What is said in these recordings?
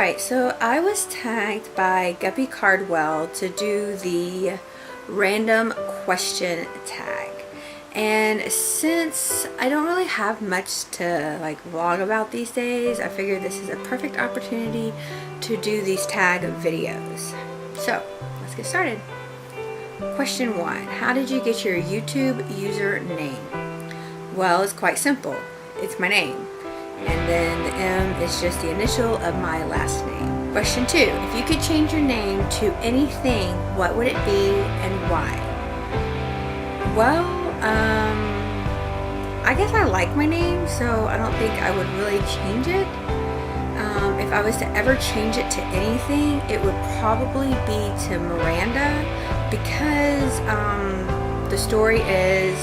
Alright, so I was tagged by Guppy Cardwell to do the random question tag. And since I don't really have much to vlog about these days, I figured this is a perfect opportunity to do these tag videos. So, let's get started. Question 1. How did you get your YouTube username? Well, it's quite simple. It's my name. And then the M is just the initial of my last name. Question 2. If you could change your name to anything, what would it be and why? Well, I guess I like my name, so I don't think I would really change it. If I was to ever change it to anything, it would probably be to Miranda, because the story is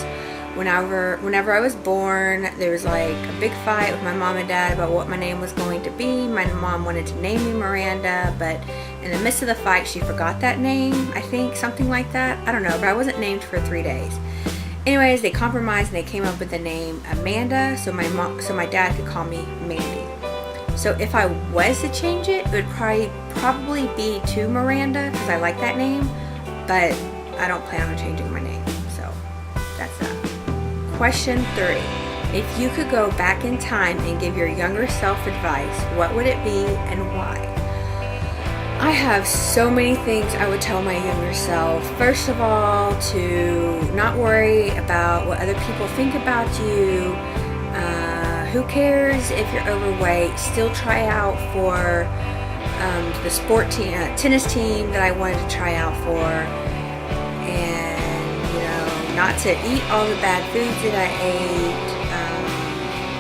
whenever I was born, there was like a big fight with my mom and dad about what my name was going to be. My mom wanted to name me Miranda, but in the midst of the fight, she forgot that name, I think, something like that. I don't know, but I wasn't named for 3 days. Anyways, they compromised and they came up with the name Amanda, so my dad could call me Mandy. So if I was to change it, it would probably be to Miranda, because I like that name, but I don't plan on changing my name. So that's that. Question 3. If you could go back in time and give your younger self advice, what would it be and why? I have so many things I would tell my younger self. First of all, to not worry about what other people think about you. Who cares if you're overweight? Still try out for the sport team, tennis team that I wanted to try out for. Not to eat all the bad foods that I ate,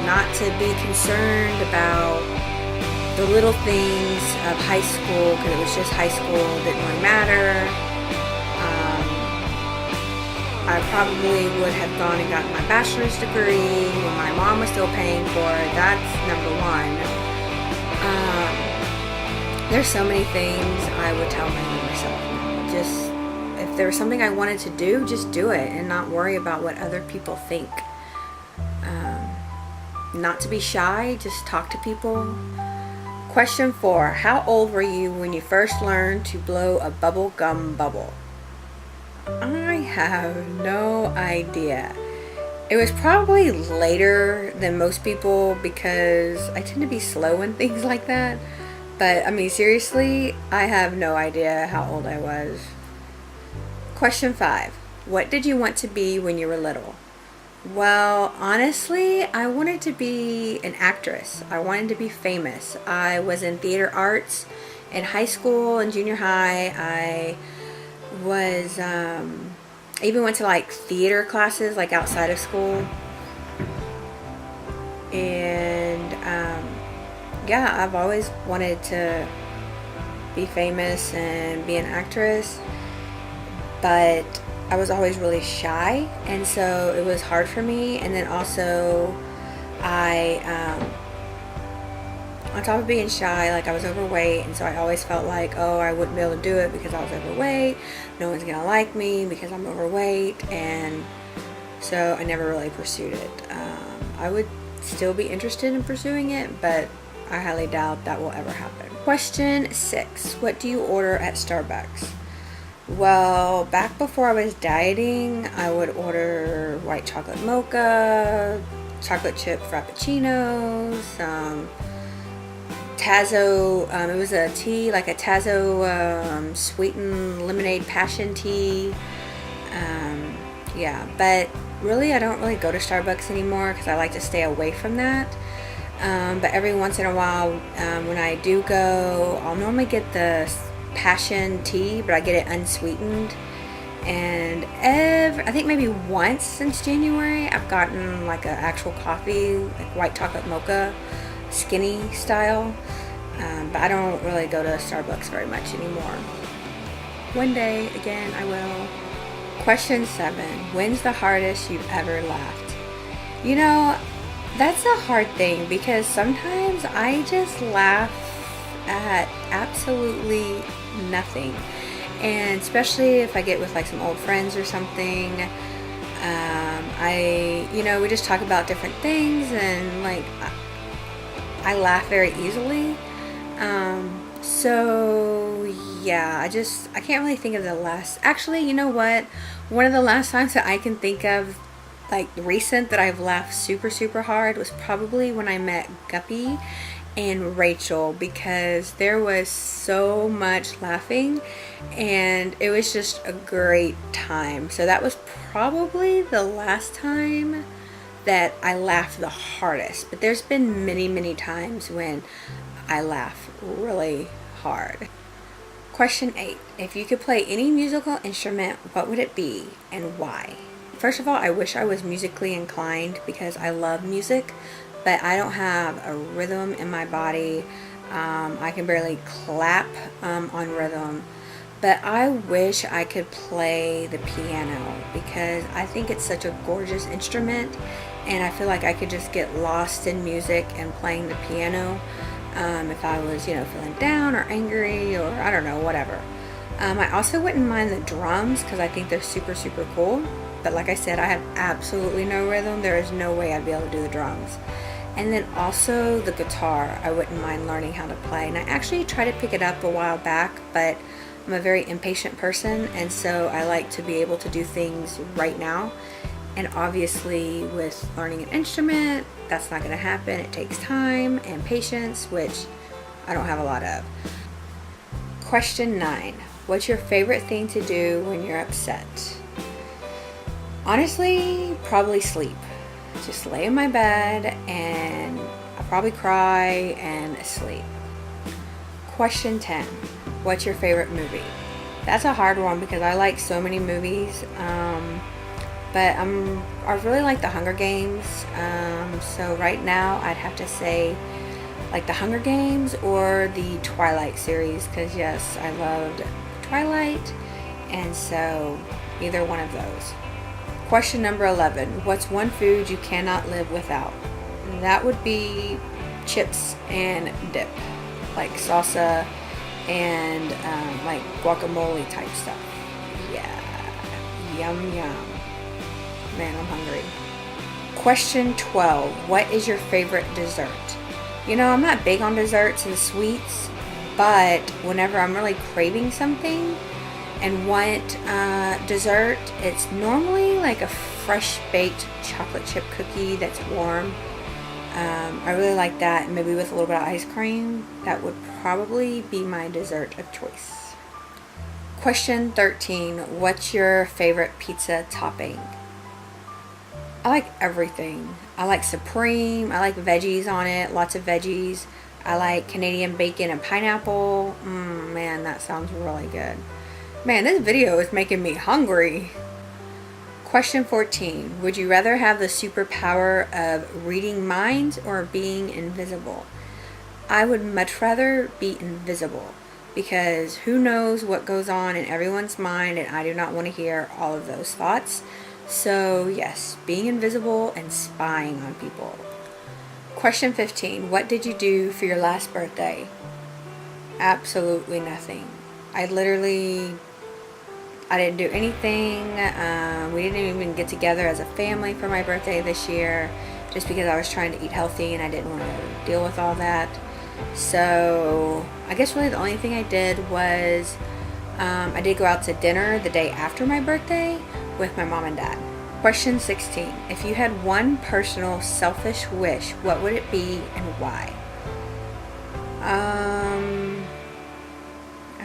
not to be concerned about the little things of high school, because it was just high school, didn't really matter. I probably would have gone and gotten my bachelor's degree when my mom was still paying for it. That's number one. There's so many things I would tell my younger self. Just, if there was something I wanted to do, just do it and not worry about what other people think. Not to be shy, just talk to people. Question 4. How old were you when you first learned to blow a bubble gum bubble? I have no idea. It was probably later than most people, because I tend to be slow in things like that. But I mean, seriously, I have no idea how old I was. Question 5. What did you want to be when you were little? Well, honestly, I wanted to be an actress. I wanted to be famous. I was in theater arts in high school and junior high. I was, even went to theater classes outside of school. And, yeah, I've always wanted to be famous and be an actress. But I was always really shy, and so it was hard for me. And then also on top of being shy, I was overweight, and so I always felt like, oh, I wouldn't be able to do it because I was overweight. No one's gonna like me because I'm overweight, and so I never really pursued it. I would still be interested in pursuing it, but I highly doubt that will ever happen. Question 6. What do you order at Starbucks? Well, back before I was dieting, I would order white chocolate mocha, chocolate chip frappuccinos, Tazo, it was a tea, a Tazo sweetened lemonade passion tea. Yeah, but really I don't really go to Starbucks anymore because I like to stay away from that. But every once in a while, when I do go, I'll normally get the passion tea, but I get it unsweetened. And I think maybe once since January, I've gotten an actual coffee, white chocolate mocha, skinny style. But I don't really go to Starbucks very much anymore. One day, again, I will. Question 7. When's the hardest you've ever laughed? That's a hard thing, because sometimes I just laugh at absolutely nothing. And especially if I get with some old friends or something, we just talk about different things, and I laugh very easily. So yeah, I can't really think of the last, actually, you know what? One of the last times that I can think of, like recent, that I've laughed super, super hard was probably when I met Guppy and Rachel, because there was so much laughing and it was just a great time. So that was probably the last time that I laughed the hardest. But there's been many, many times when I laugh really hard. Question 8. If you could play any musical instrument, what would it be and why? First of all, I wish I was musically inclined because I love music, but I don't have a rhythm in my body. I can barely clap on rhythm. But I wish I could play the piano because I think it's such a gorgeous instrument, and I feel like I could just get lost in music and playing the piano. If I was, feeling down or angry or I don't know, whatever. I also wouldn't mind the drums because I think they're super, super cool. But like I said, I have absolutely no rhythm. There is no way I'd be able to do the drums. And then also the guitar, I wouldn't mind learning how to play. And I actually tried to pick it up a while back, but I'm a very impatient person, and so I like to be able to do things right now. And obviously with learning an instrument, that's not going to happen. It takes time and patience, which I don't have a lot of. Question 9. What's your favorite thing to do when you're upset? Honestly, probably sleep. Just lay in my bed and I'll probably cry and sleep. Question 10. What's your favorite movie? That's a hard one because I like so many movies. But I really like the Hunger Games. So right now I'd have to say like the Hunger Games or the Twilight series, because yes, I loved Twilight, and so either one of those. Question number 11. What's one food you cannot live without? That would be chips and dip, like salsa and like guacamole type stuff. Yeah, yum yum. Man, I'm hungry. Question 12. What is your favorite dessert? I'm not big on desserts and sweets, but whenever I'm really craving something and want dessert, it's normally like a fresh baked chocolate chip cookie that's warm. I really like that, and maybe with a little bit of ice cream. That would probably be my dessert of choice. Question 13. What's your favorite pizza topping? I like everything. I like supreme. I like veggies on it, lots of veggies. I like Canadian bacon and pineapple. Man, that sounds really good. Man, this video is making me hungry. Question 14. Would you rather have the superpower of reading minds or being invisible? I would much rather be invisible, because who knows what goes on in everyone's mind, and I do not want to hear all of those thoughts. So yes, being invisible and spying on people. Question 15. What did you do for your last birthday? Absolutely nothing. I didn't do anything. We didn't even get together as a family for my birthday this year, just because I was trying to eat healthy and I didn't want to deal with all that. So I guess really the only thing I did was I did go out to dinner the day after my birthday with my mom and dad. Question 16. If you had one personal selfish wish, what would it be and why? I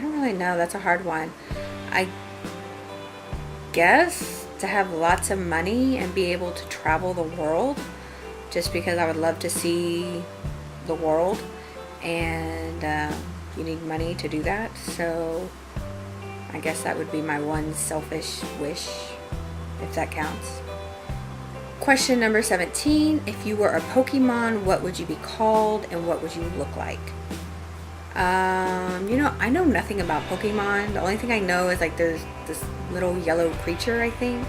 don't really know. That's a hard one. I guess to have lots of money and be able to travel the world, just because I would love to see the world, and you need money to do that. So I guess that would be my one selfish wish, if that counts. Question number 17. If you were a Pokemon, what would you be called and what would you look like? I know nothing about Pokemon. The only thing I know is like there's this little yellow creature, I think.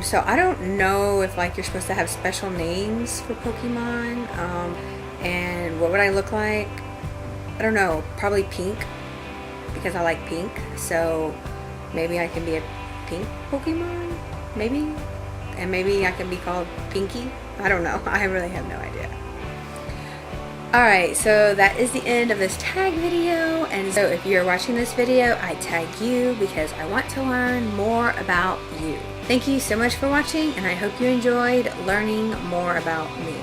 So I don't know if like you're supposed to have special names for Pokemon. And what would I look like? I don't know. Probably pink, because I like pink. So maybe I can be a pink Pokemon, maybe. And maybe I can be called Pinky. I don't know. I really have no idea. Alright, so that is the end of this tag video, and so if you're watching this video, I tag you because I want to learn more about you. Thank you so much for watching, and I hope you enjoyed learning more about me.